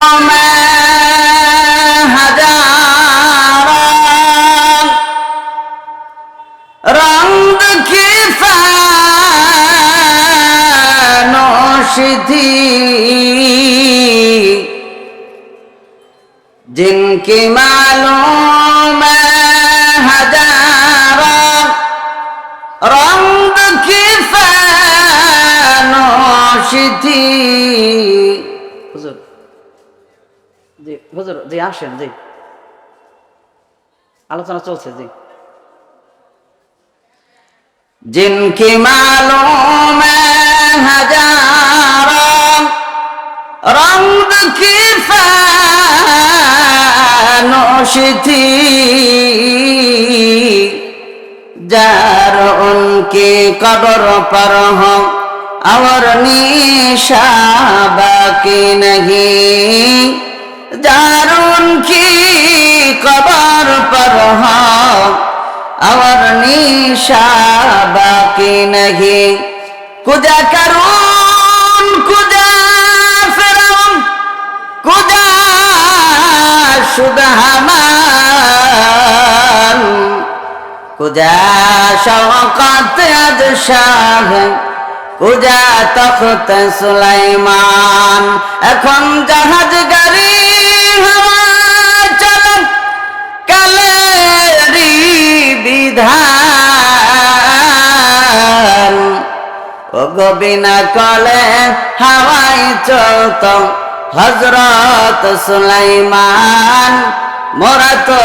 रंग की फानोश थी जिनकी मालूम हजारों रंग की फानोश थी। हुजूर जी আসেন জি, আলোচনা চলছে জি। जिनकी मालूम हजारों रंग की फानोश थी जार उनकी कब्र पर हो और निशा बाकी नहीं, जार उनकी कब्र पर हो और निशा बाकी नहीं। कुजा करून कुजा फिरौन कुजा शुदहमान कुजा शौकत अदशाह कुजा तख्त सुलाइमान। এখন জাহাজ গাড়ি হাওয়া চলক কালেরি বিধান ওগো বিনা কলে হাওয়ায় চলত হযরত সুলাইমান মোরা তো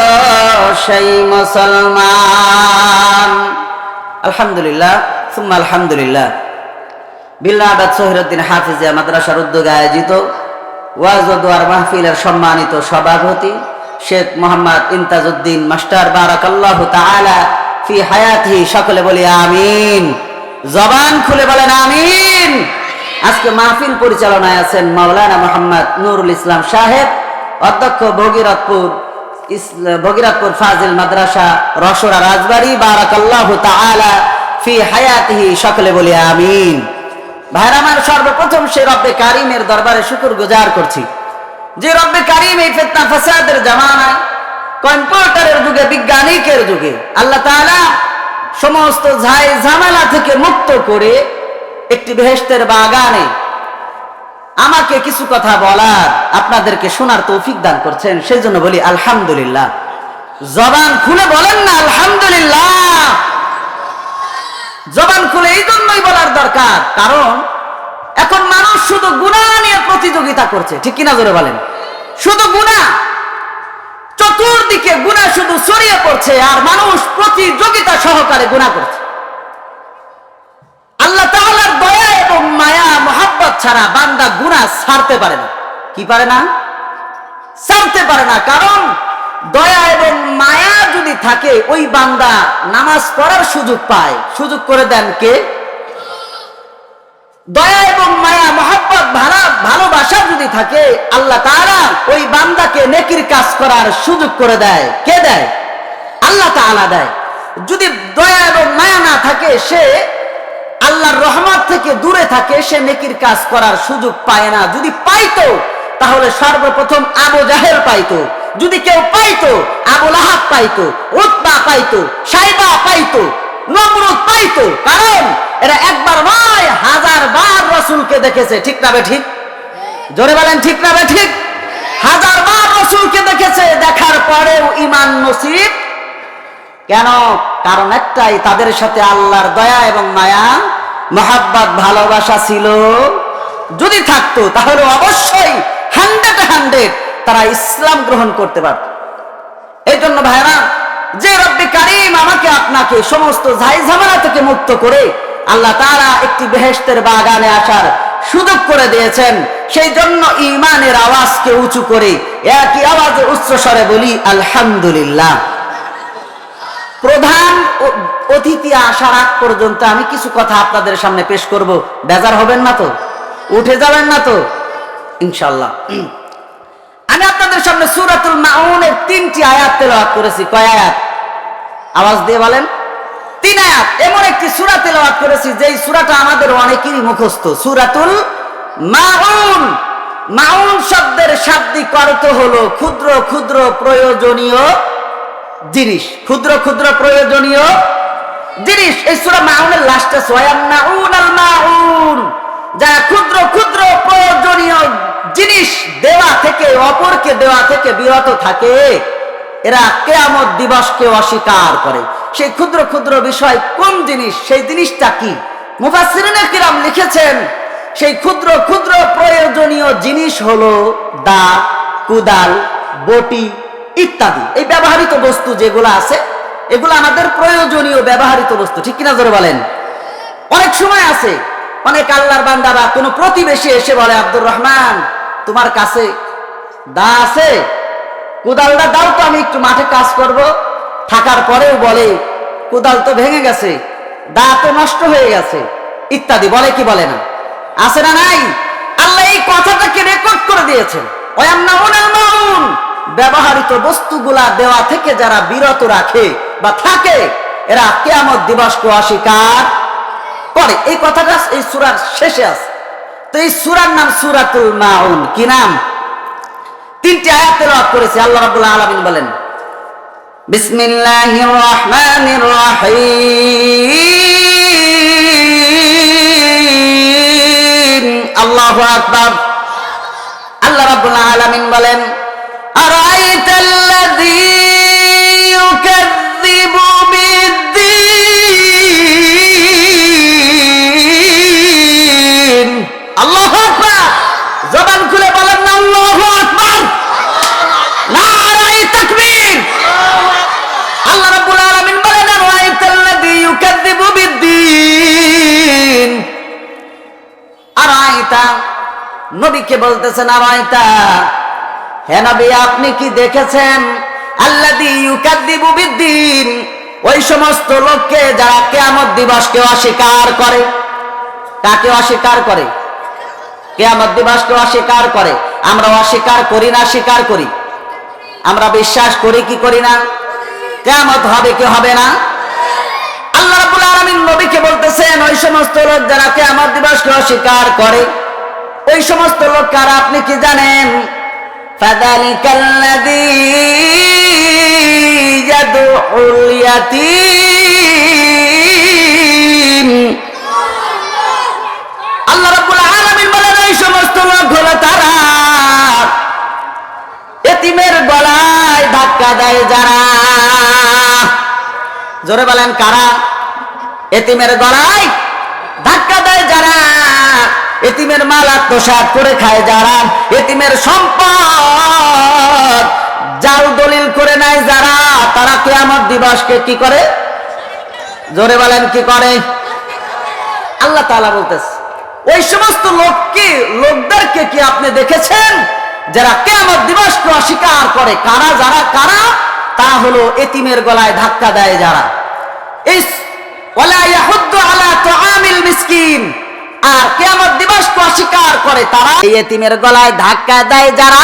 সেই মুসলমান। আলহামদুলিল্লাহ সুম্মা আলহামদুলিল্লাহ। বিল্লাহাবাদ সহিরউদ্দিন হাফিজিয়া মাদ্রাসার উদ্যোগে আয়োজিত ওয়াজ ও দোয়ার মাহফিলের সম্মানিত সভাপতি শেখ মোহাম্মদ ইমতাজউদ্দিন মাস্টার বারাকাল্লাহু তাআলা ফি হায়াতিহি, সকলে বলি আমিন। জবান খুলে বলেন আমিন। আজকে মাহফিল পরিচালনায় আছেন মাওলানা মোহাম্মদ নুরুল ইসলাম সাহেব, অধ্যক্ষ ভগীরথপুর ফাজিল মাদ্রাসা রসরা রাজবাড়ী বারাকাল্লাহু তাআলা ফি হায়াতিহি, সকলে বলি আমিন। ভাইরা আমার, সর্বপ্রথম সেই রব্বে কারিমের দরবারে শুকর গুজার করছি যে রব্বে কারিম এই ফিতনা ফাসাদের জামানায়, কম্পিউটারের যুগে, বিজ্ঞানিকের যুগে আল্লাহ তাআলা সমস্ত ঝামেলা থেকে মুক্ত করে একটি বেহেশতের বাগানে আমাকে কিছু কথা বলার, আপনাদেরকে শোনার তৌফিক দান করছেন, সেই জন্য বলি আলহামদুলিল্লাহ। জবান খুলে বলেন না আলহামদুলিল্লাহ। জবান খুলে এই জন্যই বলার দরকার, কারণ এখন মানুষ শুধু গুনাহ নিয়ে প্রতিযোগিতা করছে, ঠিক কিনা জোরে বলেন? শুধু গুনাহ, চতুর্দিকে গুনাহ শুধু ছড়িয়ে পড়ছে, আর মানুষ প্রতিযোগিতা সহকারে গুনাহ করছে। আল্লাহ তাআলার দয়া এবং মায়া মহব্বত ছাড়া বান্দা গুনাহ ছাড়তে পারে না। কি পারে না? ছাড়তে পারে না। কারণ দয়া এবং মায়া যদি থাকে, ওই বান্দা নামাজ পড়ার সুযোগ পায়। সুযোগ করে দেন কে? দয়া এবং মায়া মহব্বত ভালোবাসা যদি থাকে, আল্লাহ তাআলা ওই বান্দাকে নেকির কাজ করার সুযোগ করে দেয়। কে দেয়? আল্লাহ তাআলা দেয়। যদি দয়া এবং মায়া না থাকে, সে আল্লাহর রহমত থেকে দূরে থাকে, সে নেকির কাজ করার সুযোগ পায় না। যদি পাইতো তাহলে সর্বপ্রথম আবু জাহেল পাইতো, যদি কেউ পাইতো আবু লাহাব পাইতো, উতবা পাইতো, সাইবা পাইতো, নমরুদ পাইতো। কারণ এরা একবার নয়, 1000 বার রাসূলকে দেখেছে। ঠিক না ঠিক? জোরে বলেন ঠিক না ঠিক? 1000 বার রাসূলকে দেখেছে, দেখার পরেও ঈমান নসিব কেন? কারণ একটাই, তাদের সাথে আল্লাহর দয়া এবং মায়া মহব্বত ভালোবাসা ছিল। যদি থাকতো তাহলে অবশ্যই 100% তারা ইসলাম গ্রহণ করতে পারত। এই জন্য ভাইরা, যে রব্বে কারিম আমাকে আপনাকে সমস্ত ঝামেলা থেকে মুক্ত করে আল্লাহ তাআলা একটি বেহেশতের বাগানে আসার সুযোগ করে দিয়েছেন, সেই জন্য ঈমানের আওয়াজকে উঁচু করে একই আওয়াজে উচ্চ স্বরে বলি আলহামদুলিল্লাহ। প্রধান অতিথি আসার আগ পর্যন্ত আমি কিছু কথা আপনাদের সামনে পেশ করব। বেজার হবেন না তো? উঠে যাবেন না তো? ইনশাআল্লাহ। আমি আপনাদের সামনে সূরাতুল মাউনের 3টি আয়াত তেলাওয়াত করেছি। কয় আয়াত? আওয়াজ দিয়ে বলেন। 3 আয়াত। এমন একটি সূরা তেলাওয়াত করেছি যেই সূরাটা আমাদের অনেকেরই মুখস্থ, সূরাতুল মাউন। মাউন শব্দের শাব্দিক অর্থ হলো ক্ষুদ্র ক্ষুদ্র প্রয়োজনীয় জিনিস, ক্ষুদ্র ক্ষুদ্র প্রয়োজনীয় জিনিস। এই সূরা মাউনের লাস্টে ওয়ায়ামনাউনাল মাউন, যারা ক্ষুদ্র ক্ষুদ্র প্রয়োজনীয় জিনিস দেওয়া থেকে, অপরকে দেওয়া থেকে বিরত থাকে, এরা কিয়ামত দিবসকে অস্বীকার করে। সেই ক্ষুদ্র ক্ষুদ্র বিষয় কোন জিনিস, সেই জিনিসটা কি? মুফাসসিরিনে কিরাম লিখেছেন সেই ক্ষুদ্র ক্ষুদ্র প্রয়োজনীয় জিনিস হলো দা, কুদাল, বটি ইত্যাদি। এই ব্যবহৃত বস্তু যেগুলো আছে এগুলো আমাদের প্রয়োজনীয় ব্যবহৃত বস্তু, ঠিক কিনা জোরে বলেন? অনেক সময় আছে অনেক আল্লাহর বান্দারা কোনো প্রতিবেশী এসে বলে, আব্দুর রহমান তোমার কাছে দা আছে, কোদালটা দাও তো, আমি একটু মাঠে কাজ করব। থাকার পরেও বলে কোদাল তো ভেঙে গেছে, দা তো নষ্ট হয়ে গেছে ইত্যাদি, বলে কি বলে না? আছে না নাই? আল্লাহ এই কথাটাকে রেকর্ড করে দিয়েছেন। ওয়ায়ামনাউনাল মাউন, ব্যবহৃত বস্তুগুলা দেওয়া থেকে যারা বিরত রাখে বা থাকে, এরা কিয়ামত দিবসকে অস্বীকার করে। এই কথাটা এই সূরার শেষে আছে। তো এই সূরার নাম সূরাতুল মাউন। কি নাম? 3টি আয়াত তেলাওয়াত করেছে। আল্লাহ রাব্বুল আলামিন বলেন, বিসমিল্লাহির রহমানির রহিম। আল্লাহু আকবার। আল্লাহ রাব্বুল আলামিন বলেন, আরাআইতাল্লাযী ইউকাযযিবু বিদ্দীন। আল্লাহু আকবার। জবান খুলে বলেন না আল্লাহু আকবার, নারায়ে তাকবীর। আল্লাহ রাব্বুল আলামিন বলেন, আরাআইতাল্লাযী ইউকাযযিবু বিদ্দীন। আরাআইতা, নবীকে বলতেছেন আরাআইতা, হে নবী আপনি কি দেখেছেন? আল্লাযী ইউকাযযিবু বিদ্দীন, ওই সমস্ত লোককে যারা কিয়ামত দিবসকে অস্বীকার করে। কাকে অস্বীকার করে? কিয়ামত দিবসকে অস্বীকার করে। আমরা অস্বীকার করি না স্বীকার করি? আমরা বিশ্বাস করি কি করি না? কিয়ামত হবে কি হবে না? আল্লাহ রাব্বুল আলামিন নবীকে বলতেছেন ওই সমস্ত লোক যারা কিয়ামত দিবসকে অস্বীকার করে, ওই সমস্ত লোক কারা আপনি কি জানেন? ফাযালিকাল্লাযী ইয়াদউল ইয়াতীম। আল্লাহ রাব্বুল আলামিন বলেন ওই সমস্ত লোক হলো তারা এতিমের গলায় ধাক্কা দেয় যারা। জোরে বলেন কারা? এতিমের গলায় ধাক্কা দেয় যারা, এতিমের মাল আত্মসাৎ করে খায় যারা, এতিমের সম্পদ জাল দলিল করে নেয় যারা, তারা কিয়ামত দিবসকে কি করে? জোরে বলেন কি করে? আল্লাহ তাআলা বলতেছে ওই সমস্ত লোকদেরকে কি আপনি দেখেছেন যারা কিয়ামত দিবসকে অস্বীকার করে? কারা? যারা কারা? তারা হলো এতিমের গলায় ধাক্কা দেয় যারা। ওয়ালা ইয়াহুদ্দু আলা তুআমিল মিসকিন, আর কিয়ামত দিবসকে অস্বীকার করে তারা এই এতিমের গলায় ধাক্কা দেয় যারা।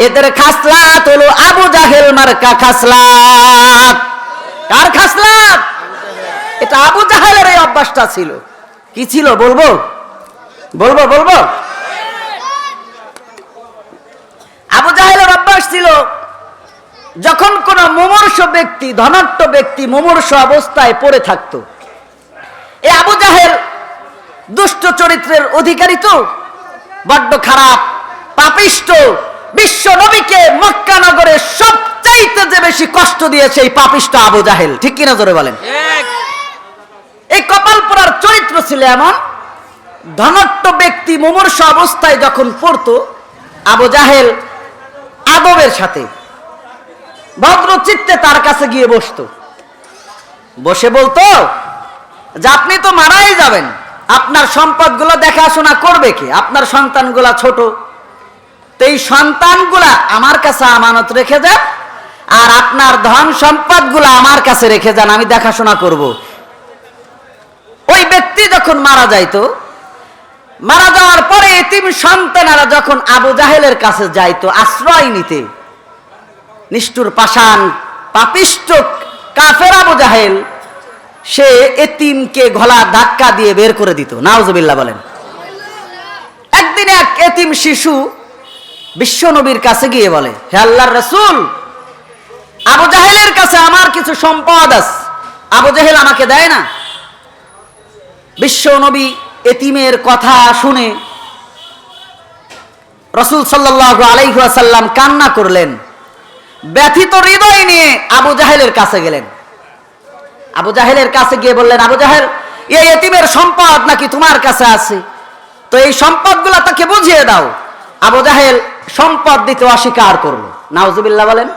এদের খাসলাত হলো আবু জাহেল মার্কা খাসলাত। কার খাসলাত? এটা আবু জাহেলের এই অভ্যাসটা ছিল। কি ছিল বলবো? বলবো বলবো আবু জাহেলের অভ্যাস ছিল, যখন কোন মুমূর্ষ ব্যক্তি, ধনাঢ্য ব্যক্তি মুমূর্ষ অবস্থায় পড়ে থাকতো, এই আবু জাহেল দুষ্ট চরিত্রের অধিকারী, তো বড্ড খারাপ পাপিষ্ট। বিশ্ব নবীকে মক্কা নগরে সবচাইতে যে বেশি কষ্ট দিয়েছে এই পাপিষ্ট আবু জাহেল, ঠিক কিনা জোরে বলেন? এই কপাল পোড়ার চরিত্র ছিল এমন, ধনাঢ্য ব্যক্তি মুমূর্ষ অবস্থায় যখন পড়তো, আবু জাহেল আদবের সাথে ভদ্র চিত্তে তার কাছে গিয়ে বসতো। বসে বলতো যে আপনি তো মারাই যাবেন, আপনার সম্পদগুলো দেখাশোনা করবে কে? আপনার সন্তানগুলা ছোট, তো এই সন্তানগুলা আমার কাছে আমানত রেখে যান, আর আপনার ধন সম্পদগুলা আমার কাছে রেখে যান, আমি দেখাশোনা করব। ওই ব্যক্তি যখন মারা যাইতো, মারা যাওয়ার পরে এতিম সন্তানেরা যখন আবু জাহেলের কাছে যাইতো আশ্রয় নিতে, নিষ্ঠুর পাষাণ পাপিষ্ট কাফের আবু জাহেল সে এতিমকে গলা ধাক্কা দিয়ে বের করে দিত। নাউজুবিল্লাহ বলেন। একদিন এক এতিম শিশু বিশ্ব নবীর কাছে গিয়ে বলে, হে আল্লাহর রাসূল, আবু জাহেলের কাছে আমার কিছু সম্পদ আছে, আবু জাহেল আমাকে দেয় না। বিশ্ব নবী এতিমের কথা শুনে রাসূল সাল্লাল্লাহু আলাইহি ওয়াসাল্লাম কান্না করলেন। ব্যথিত হৃদয় নিয়ে আবু জাহেলের কাছে গেলেন। আবু জাহেলের কাছে গিয়ে বললেন, আবু জাহেল, এই এতিমের সম্পদ নাকি তোমার কাছে আছে, তো এই সম্পদগুলো তাকে বুঝিয়ে দাও। আবু জাহেল সম্পদ দিতে অস্বীকার করলো। নাউজুবিল্লাহ বলেন।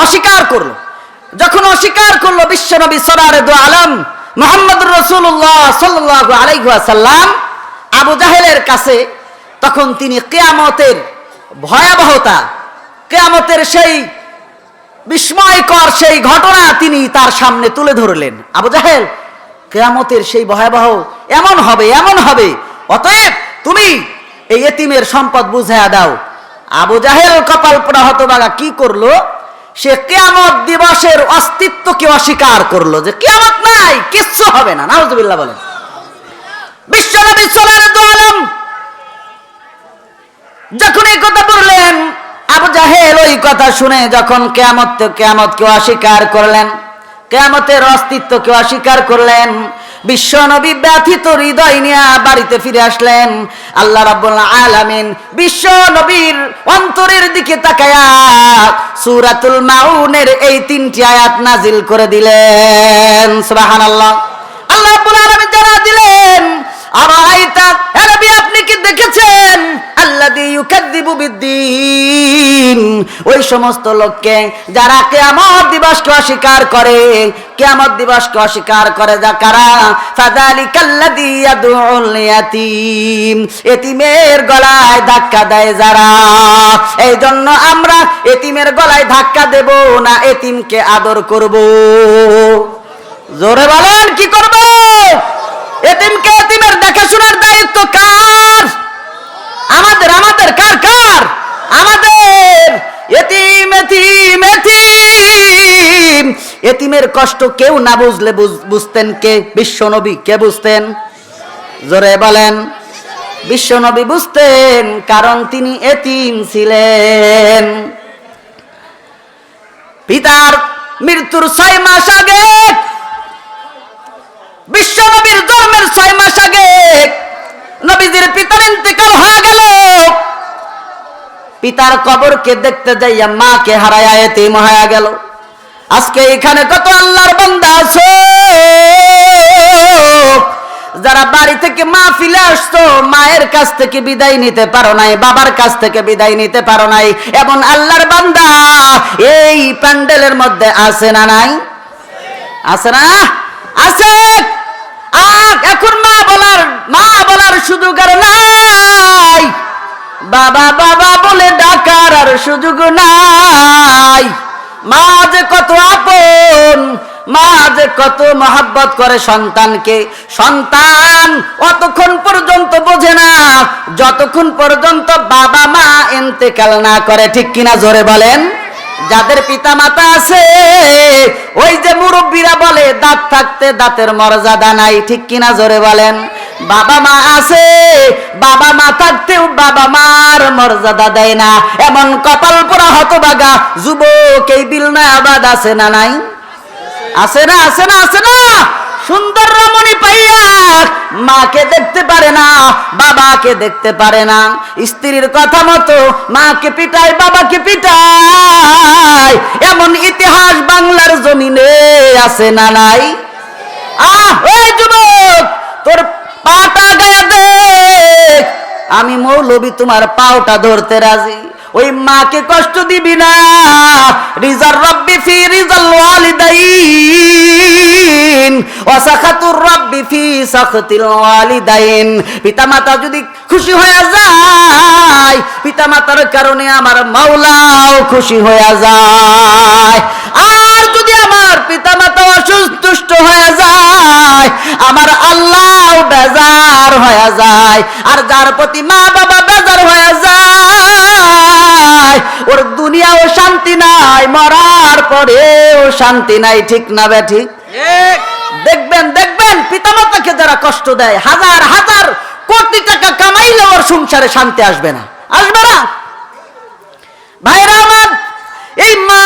অস্বীকার করলো। যখন অস্বীকার করলো, বিশ্বনবী সরওয়ারে দু আলম মুহাম্মদুর রাসূলুল্লাহ সাল্লাল্লাহু আলাইহি ওয়াসাল্লাম আবু জাহেলের কাছে তখন তিনি কিয়ামতের ভয়াবহতা, কিয়ামতের সেই বিস্ময়কর সেই ঘটনা তিনি তার সামনে তুলে ধরলেন। আবু জাহেল, কিয়ামতের সেই ভয়াবহ এমন হবে, অতএব তুমি এই এতিমের সম্পদ বুঝাইয়া দাও। আবু জাহেল কপাল পোড়া হতভাগা কি করলো, সে কিয়ামত দিবসের অস্তিত্বকে অস্বীকার করলো, যে কিয়ামত নাই, কিচ্ছু হবে না। নাউজুবিল্লাহ বলেন। বিশ্বনবী সাল্লাল্লাহু আলাইহি ওয়াসাল্লাম যখন এই কথা বললেন, আবু জাহেল ওই কথা শুনে যখন কিয়ামতকে অস্বীকার করলেন, কিয়ামতের অস্তিত্বকে অস্বীকার করলেন, বিশ্ব নবী ব্যথিত হৃদয় নিয়ে বাড়িতে ফিরে আসলেন। আল্লাহ রাব্বুল আলামিন বিশ্ব নবীর অন্তরের দিকে তাকায়া সূরাতুল মাউনের এই 3টি আয়াত নাজিল করে দিলেন। সুবহানাল্লাহ। আল্লাহ রাব্বুল আলামিন জানা দিলেন, আরাইতা, হে নবী আপনি কি দেখেছেন, আল্লাযী ইউকাযযিবু বিদ্দীন, ওই সমস্ত লোককে যারা কিয়ামত দিবসকে অস্বীকার করে, কিয়ামত দিবসকে অস্বীকার করে যা কারা, ফাযালিকাল্লাযী ইয়াদউল ইয়াতীম, এতিমের গলায় ধাক্কা দেয় যারা। এই জন্য আমরা এতিমের গলায় ধাক্কা দেব না, এতিমকে আদর করব। জোরে বলেন, কি করব? এতিমকে, এতিমের দেখাশোনার দায়িত্ব কার? আমাদের। কার? আমাদের। এতিম এতিম এতিম এতিমের কষ্ট কেউ না বুঝলে বুঝতেন কে? বিশ্বনবী। কে বুঝতেন? জোরে বলেন। বিশ্বনবী বুঝতেন, কারণ তিনি এতিম ছিলেন। পিতার মৃত্যুর 6 মাস আগে, বিশ্বনবীর জন্মের 6 মাস আগে নবীজির পিতার ইন্তেকাল হয়ে গেল। পিতার কবরকে দেখতে যাইয়া মাকে হারায়া এতিম হয়ে গেল। আজকে এখানে কত আল্লাহর বান্দা আছো যারা বাড়ি থেকে মাহফিলে আসতো, মায়ের কাছ থেকে বিদায় নিতে পারো নাই, বাবার কাছ থেকে বিদায় নিতে পারো নাই, এমন আল্লাহর বান্দা এই প্যান্ডেলের মধ্যে আছে না নাই? আছে না? আছে। এখন মা বলার সুযোগ আর নাই, বাবা বাবা বলে ডাকার আর সুযোগ নাই। মা যে কত আপন, মা যে কত মহব্বত করে সন্তানকে, সন্তান অতক্ষণ পর্যন্ত বোঝে না যতক্ষণ পর্যন্ত বাবা মা ইন্তেকাল না করে। ঠিক কিনা? জোরে বলেন। যাদের পিতা মাতা আছে, ওই যে মুরব্বীরা বলে দাঁত থাকতে দাঁতের মর্যাদা নাই। ঠিক কিনা? জোরে বলেন। বাবা মা আছে, বাবা মা থাকতেও বাবা মার মর্যাদা দেয় না, এমন কপাল পোড়া হতভাগা যুবক এই বিলনাবাদ আছে না নাই? আছে না? আছে না? আছে না? সুন্দর রমণী পাইয়া মাকে দেখতে পারে না, বাবাকে দেখতে পারে না, স্ত্রীর কথা মতো মাকে পিটায়, বাবাকে পিটায়, এমন ইতিহাস বাংলার জমিনে আছে না নাই? ওই যুবক, তোর পাটা গায়ে দেখ, আমি মৌলবী তোমার পাওটা ধরতে রাজি। ওই মাকে কষ্ট দিবি না। রিজার রব্বি ফি রিজাল ওয়ালিদাইন ওয়া সাখাতুর রব্বি ফি সাখাতিল ওয়ালিদাইন। পিতামাতা যদি খুশি হয়ে যায়, পিতামাতার কারণে আমার মাওলাও খুশি হয়ে যায়। আর যদি আমার পিতামাতা অসন্তুষ্ট হয়ে যায়, আমার আল্লাহ বেজার হয়ে যায়। আর যার প্রতি মা বাবা বেজার হয়ে যায়, ওর দুনিয়াও শান্তি নাই, মরার পরেও শান্তি নাই। ঠিক না বে ঠিক? দেখবেন পিতামাতাকে যারা কষ্ট দেয়, হাজার হাজার কোটি টাকা কামাইলে ওর সংসারে শান্তি আসবে না, আসবে না। ভাইরা আমার, এই মা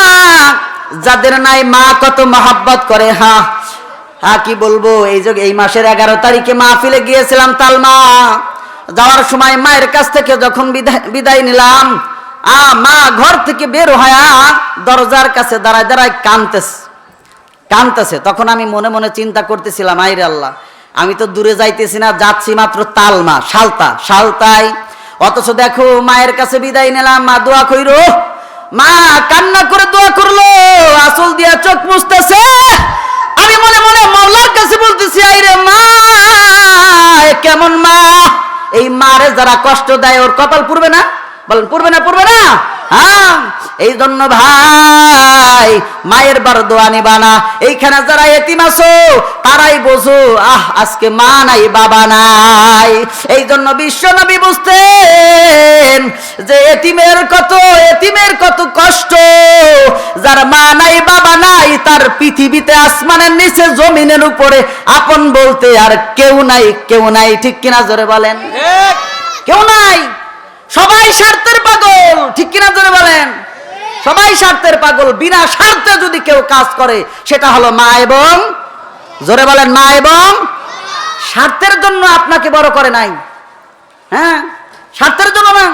যাদের নাই, মা কত মহাব্বত করে। কি বলবো, এই মাসের 11 তারিখে মাহফিলে গিয়েছিলাম তালমা। যাওয়ার সময় মায়ের কাছ থেকে যখন বিদায় নিলাম, মা ঘর থেকে বের হয়ে দরজার কাছে দাঁড়ায় দাঁড়ায় কাঁদতেছে। তখন আমি মনে মনে চিন্তা করতেছিলাম, আইরে আল্লাহ, আমি তো দূরে যাইতেছি না, যাচ্ছি মাত্র তালমা, সালতায়, অথচ দেখো মায়ের কাছে বিদায় নিলাম, মা দোয়া কইরো। মা কান্না করে দোয়া করলো, আঁচল দিয়া চোখ মুছতেছে। আমি মনে মনে মাওলার কাছে বলতেছি, আইরে মা, কেমন মা! এই মারে যারা কষ্ট দেয় ওর কপাল পুড়বে না? বলেন পুড়বে না? পুড়বে না? এই জন্য ভাই, মায়ের বার দোয়া নিবা না। এইখানে যারা এতিম আছো তারাই বোঝো, আজকে মা নাই, বাবা নাই। এই জন্য বিশ্ব নবী বুঝতেন যে এতিমের কত কষ্ট। যার মা নাই, বাবা নাই, তার পৃথিবীতে আসমানের নিচে জমিনের উপরে আপন বলতে আর কেউ নাই। ঠিক কিনা জোরে বলেন? কেউ নাই। সবাই স্বার্থের পাগল, ঠিক কিনা জোরে বলেন? সবাই স্বার্থের পাগল। বিনা স্বার্থে যদি কেউ কাজ করে সেটা হলো মা এবং, জোরে বলেন, মা এবং। স্বার্থের জন্য আপনাকে বড় করে নাই, স্বার্থের জন্য না।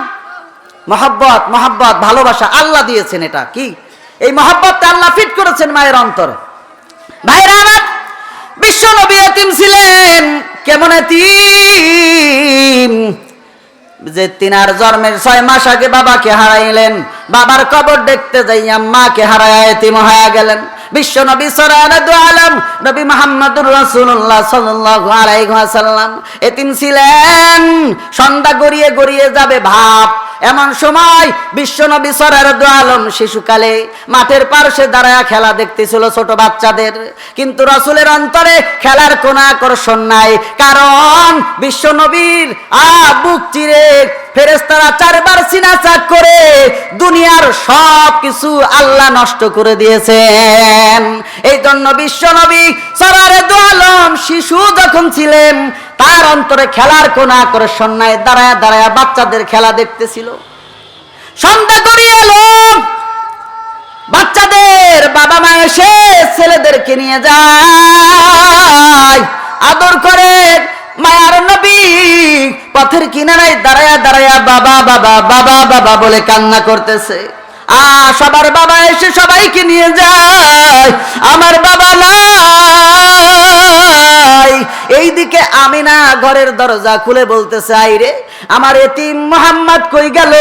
মহব্বত, ভালোবাসা আল্লাহ দিয়েছেন। এটা কি? এই মহব্বতটা আল্লাহ ফিট করেছেন মায়ের অন্তরে। ভাইরা আমার, বিশ্ব নবী এতিম ছিলেন। কেমন এতিম? যে তিনার জন্মের 6 মাস আগে বাবাকে হারাইলেন, বাবার কবর দেখতে যাইয়া মাকে হারায়া এতিম হয়ে গেলেন। বিশ্ব নবী সরওয়ারে দু আলম নবী মুহাম্মদুর রাসূলুল্লাহ সাল্লাল্লাহু আলাইহি ওয়াসাল্লাম এতিম ছিলেন। সন্ধ্যা গড়িয়ে যাবে ভাব, এমন সময় বিশ্ব নবী সরওয়ারে দু আলম শিশুকালে মাঠের পাশে দাঁড়ায়া খেলা দেখতেছিল ছোট বাচ্চাদের। কিন্তু রাসূলের অন্তরে খেলার কোনো আকর্ষণ নাই, কারণ বিশ্ব নবীর বুক চিরে ফেরেশতারা 4 বার সিনাচাক করে দুনিয়ার সব কিছু আল্লাহ নষ্ট করে দিয়েছেন। এই জন্য বিশ্ব নবী সরওয়ারে দু আলম শিশু যখন ছিলেন, তার অন্তরে খেলার কোনো আকর্ষণ নাই, দাঁড়ায়া বাচ্চাদের খেলা দেখতেছিল। সন্ধ্যা গড়িয়ে এলো, বাচ্চাদের বাবা মা এসে ছেলেদেরকে নিয়ে যায়, আদর করে। মায়ার নবী পথের কিনারায় দাঁড়ায়া বাবা বলে কান্না করতেছে। সবার বাবা এসে সবাইকে নিয়ে যায়, আমার বাবা নাই। এইদিকে আমিনা ঘরের দরজা খুলে বলতেছে, আইরে আমার এতিম মুহাম্মদ কই গেল?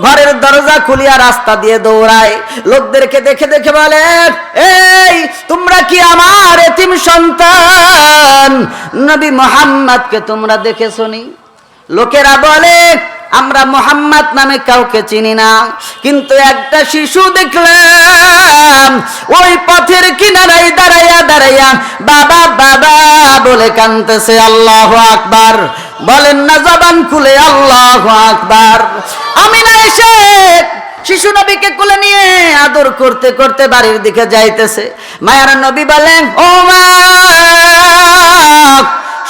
ঘরের দরজা খুলিয়া রাস্তা দিয়ে দৌড়ায়, লোকদেরকে দেখে বলে, এই তোমরা কি আমার এতিম সন্তান নবী মুহাম্মদকে তোমরা দেখেছনি? লোকেরা বলে, আমরা মুহাম্মদ নামে কাউকে চিনি না, কিন্তু একটা শিশু দেখলাম ওই পথের কিনারায় দাঁড়াইয়া বাবা বলে কাঁদতেছে। আল্লাহু আকবার বলেন না জবান খুলে, আল্লাহু আকবার। আমিনা এসে শিশু নবীকে কোলে নিয়ে আদর করতে করতে বাড়ির দিকে যাইতেছে। মায়ার নবী বলেন, ও মা,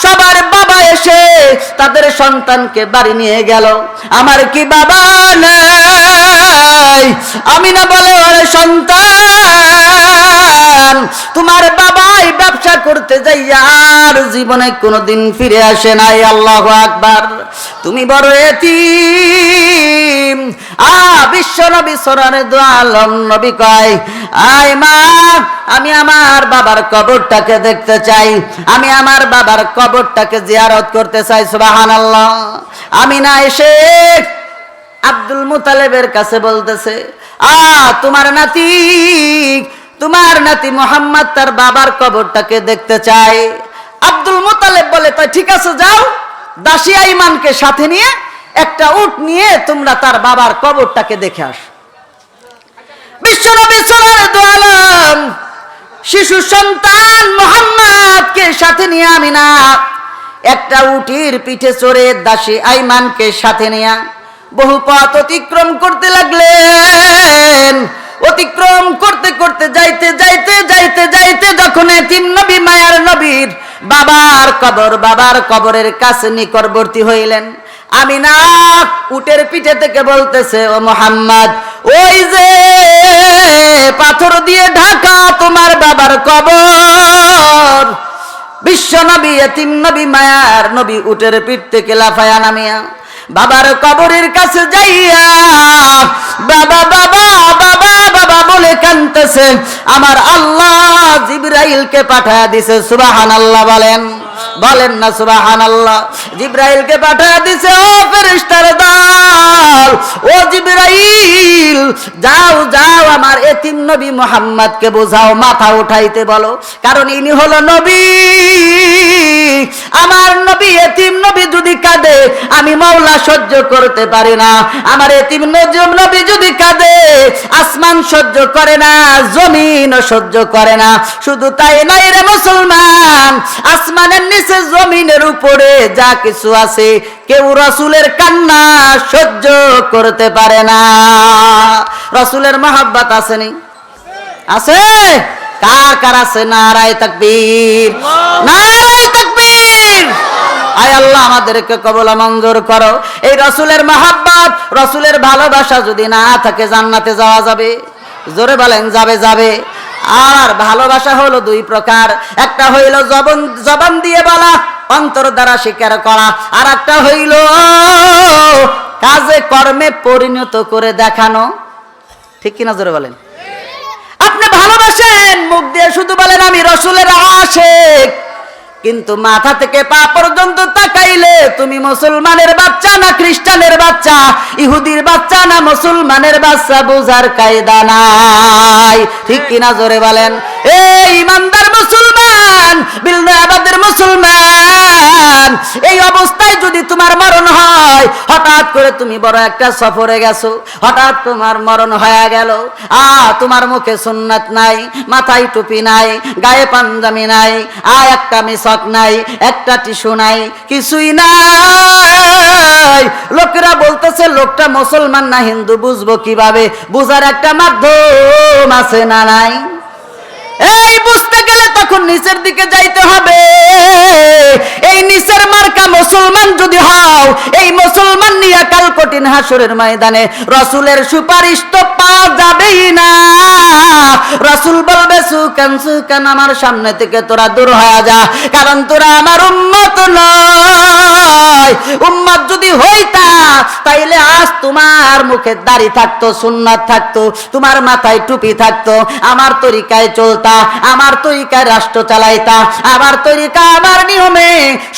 সবার বাবা এসে তাদের সন্তানকে বাড়ি নিয়ে গেল, আমার কি বাবা নাই? আমিনা বলে, ওরে সন্তান, তোমার বাবাই ব্যবসা করতে যাইয়া আর জীবনে কোনোদিন ফিরে আসে নাই। আল্লাহু আকবার। তুমি বড় এতিম। বিশ্ব নবী সরওয়ারে দু আলম নবী কয়, আয় মা, আমি আমার বাবার কবরটাকে দেখতে চাই, আমি আমার বাবার কবরটাকে জিয়ারত করতে চাই। সুবহানাল্লাহ। আমিনা এসে আব্দুল মুতালেবের কাছে বলতেছে, তোমার নাতি মুহাম্মদ তার বাবার কবরটাকে দেখতে চায়। আব্দুল মুতালেব বলে, তাই ঠিক আছে, যাও, দাসী আইমানকে সাথে নিয়ে একটা উট নিয়ে তোমরা তার বাবার কবরটাকে দেখে আস। বিশ্বনবী সাল্লাল্লাহু আলাইহি ওয়াসাল্লাম শিশু সন্তান মুহাম্মদকে সাথে নিয়ে আমিনা একটা উটের পিঠে চড়ে দাসী আইমানকে সাথে নিয়ে বহু পথ অতিক্রম করতে লাগলেন। অতিক্রম করতে করতে যাইতে যখন এতিম নবী মায়ার নবীর বাবার কবরের কাছে নিকটবর্তী হইলেন। আমিনা উটের পিঠে থেকে বলতেছে, ও মুহাম্মদ, ওই যে পাথর দিয়ে ঢাকা তোমার বাবার কবর। বিশ্ব নবী, এতিম নবী, মায়ার নবী উটের পিঠ থেকে লাফায়া নামিয়া বাবার কবরের কাছে যাইয়া বাবা বাবা বাবা বাবা বলে কাঁদতেছে। আমার আল্লাহ জিবরাইলকে পাঠায়া দিছে। সুবহানাল্লাহ বলেন, বলেন না সুবহানাল্লাহ। জিবরাইলকে পাঠায়া দিছে। ও ফেরেশতার দল, ও জিবরাইল, যাও যাও আমার এতিম নবী মুহাম্মদকে বোঝাও, মাথা উঠাইতে বলো, কারণ ইনি হলো নবী। আমার নবী, এতিম নবী যদি কাঁদে আমি মাওলা সহ্য করতে পারি না। আমার এতিম নবী যদি কাঁদে আসমান সহ্য করে না, জমিন সহ্য করে না। শুধু তাই নাই রে মুসলমান, আসমানের নিচে জমিনের উপরে যা কিছু আছে কেউ রাসূলের কান্না সহ্য করতে পারে না। রাসূলের মহব্বত আছে নি? আছে? কার কার আছে? নারায়ে তাকবীর, নারায়ে তাকবীর। আয় আল্লাহ আমাদেরকে কবুল মঞ্জুর করো। এই রাসূলের মহব্বত, রাসূলের ভালোবাসা যদি না থাকে জান্নাতে যাওয়া যাবে? জোরে বলেন, যাবে যাবে। আর ভালোবাসা হলো দুই প্রকার, একটা হইল জবান দিয়ে বলা, অন্তর দ্বারা স্বীকার করা, আর একটা হইল কাজে কর্মে পরিণত করে দেখানো। ঠিক কিনা জোরে বলেন? আপনি ভালোবাসেন, মুখ দিয়ে শুধু বলেন আমি রাসূলের আশিক, কিন্তু মাথা থেকে পা পর্যন্ত তাকাইলে তুমি মুসলমানের বাচ্চা না খ্রিস্টানের বাচ্চা, ইহুদির বাচ্চা না মুসলমানের বাচ্চা, বুঝার কায়দা নাই। ঠিক কিনা জোরে বলেন? এই ইমানদার মুসলমান, বিলনাবাদের মুসলমান, এই অবস্থায় যদি তোমার মরণ হয়, হঠাৎ করে তুমি বড় একটা সফরে গেছো, হঠাৎ তোমার মরণ হয়ে গেল, তোমার মুখে সুন্নাত নাই, মাথায় টুপি নাই, গায়ে পাঞ্জাবি নাই, একটা মিসক নাই, একটা টিস্যু নাই, কিছুই নাই। লোকেরা বলতেছে লোকটা মুসলমান না হিন্দু, বুঝবো কিভাবে? বুঝার একটা মাধ্যম আছে না নাই? এই বুঝতে গেলে তখন নিচের দিকে যাইতে হবে। এই নিচের মার্কা মুসলমান যদি হও, এই মুসলমান নিয়ে কাল কঠিন হাসরের ময়দানে রাসূলের সুপারিশ তো পাওয়া যাবেই না। রাসূল বলবে সুকান সুকান, আমার সামনে থেকে তোরা দূর হয়ে যা, কারণ তোরা আমার উম্মত নয়। উম্মত যদি হইতা তাইলে আজ তোমার মুখে দাড়ি থাকতো, সুন্নাত থাকতো, তোমার মাথায় টুপি থাকতো, আমার তরিকায় চলতা, আমার তরিকায় রাষ্ট্র চালাইতা, আমার তরিকা আমার নিয়মে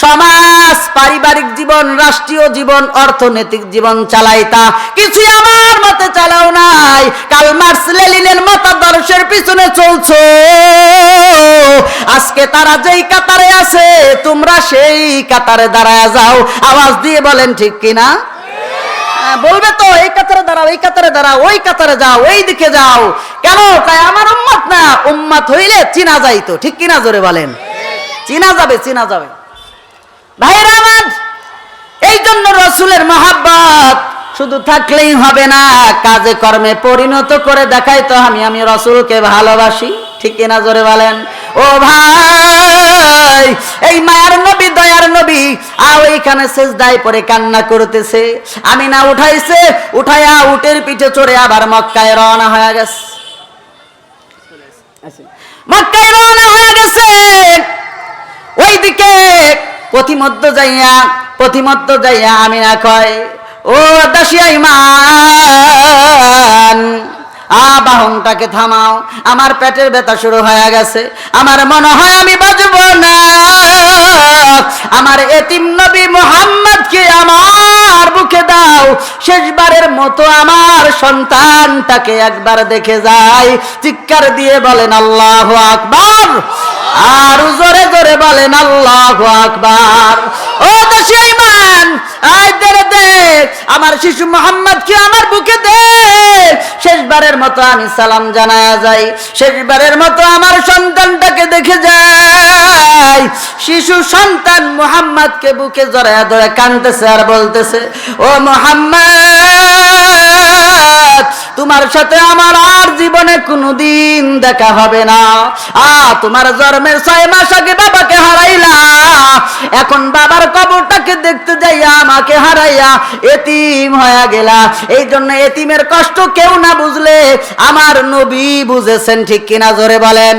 সমাজ, পারিবারিক জীবন, রাষ্ট্রীয় জীবন, অর্থনৈতিক জীবন চালাইতা। কিছুই আমার মতে চালাও নাই, কার্ল মার্কস লেনিনের মতাদর্শের পিছনে চলছো। আজকে তারা যেই কাতারে আছে তোমরা সেই কাতারে দাঁড়ায় যাও। আওয়াজ দিয়ে বলেন ঠিক কিনা? বলবে তো এই কাতারে দাঁড়াও, এই কাতারে দাঁড়াও, ওই কাতারে যাও, ওই দিকে যাও। কেন? তাই আমার উম্মত না, উম্মত হইলে চিনা যাইতো। ঠিক কিনা জোরে বলেন? চিনা যাবে, চিনা যাবে। ভাইরা আমার, এই জন্য রাসূলের মহব্বত শুধু থাকলেই হবে না, কাজে কর্মে পরিণত করে দেখাইতো আমি রাসূলকে ভালোবাসি। ঠিক কিনা জোরে বলেন? ও ভাই, এই মায়ার নবী, দয়ার নবী ওইখানে সিজদায় পড়ে কান্না করতেছে। আমিনা উঠাইছে, উঠাইয়া উটের পিঠে চড়ে আবার মক্কায় রওনা হয়ে গেছে। মক্কায় রওনা হয়ে গেছে। ওইদিকে পথিমধ্য যাইয়া আমিনা কয়, ও দাসিয়া ইমান, বাহনটাকে থামাও, আমার পেটের ব্যথা শুরু হয়ে গেছে, আমার মনে হয় আমি বাঁচব না। আমার এতিম নবী মুহাম্মদকে আমার বুকে দাও, শেষবারের মতো আমার সন্তানটাকে একবার দেখে যাই। চিৎকার দিয়ে বলেন আল্লাহু আকবার, আর জোরে জোরে বলেন আল্লাহু আকবার। ও দাসিয়া ইমান, আয় দে, আমার শিশু মুহাম্মদকে আমার বুকে দে, শেষবারের মতো আমি সালাম জানায়া যাই, শেষবারের মতো আমার সন্তানটাকে দেখে যাই। শিশু সন্তান মুহাম্মদকে বুকে জড়ায়া ধরে কাঁদতেছে আর বলতেছে, ও মুহাম্মদ, তোমার সাথে আমার আর জীবনে কোনোদিন দেখা হবে না। তোমার জন্মের 6 মাস আগে বাবাকে হারাইলা, এখন বাবার কবরটাকে দেখতে যাইয়া আমাকে হারাইয়া এতিম হয়ে গেলা। এই জন্য এতিমের কষ্ট কেউ না বুঝলে আমার নবী বুঝেছেন, ঠিক কিনা জোরে বলেন।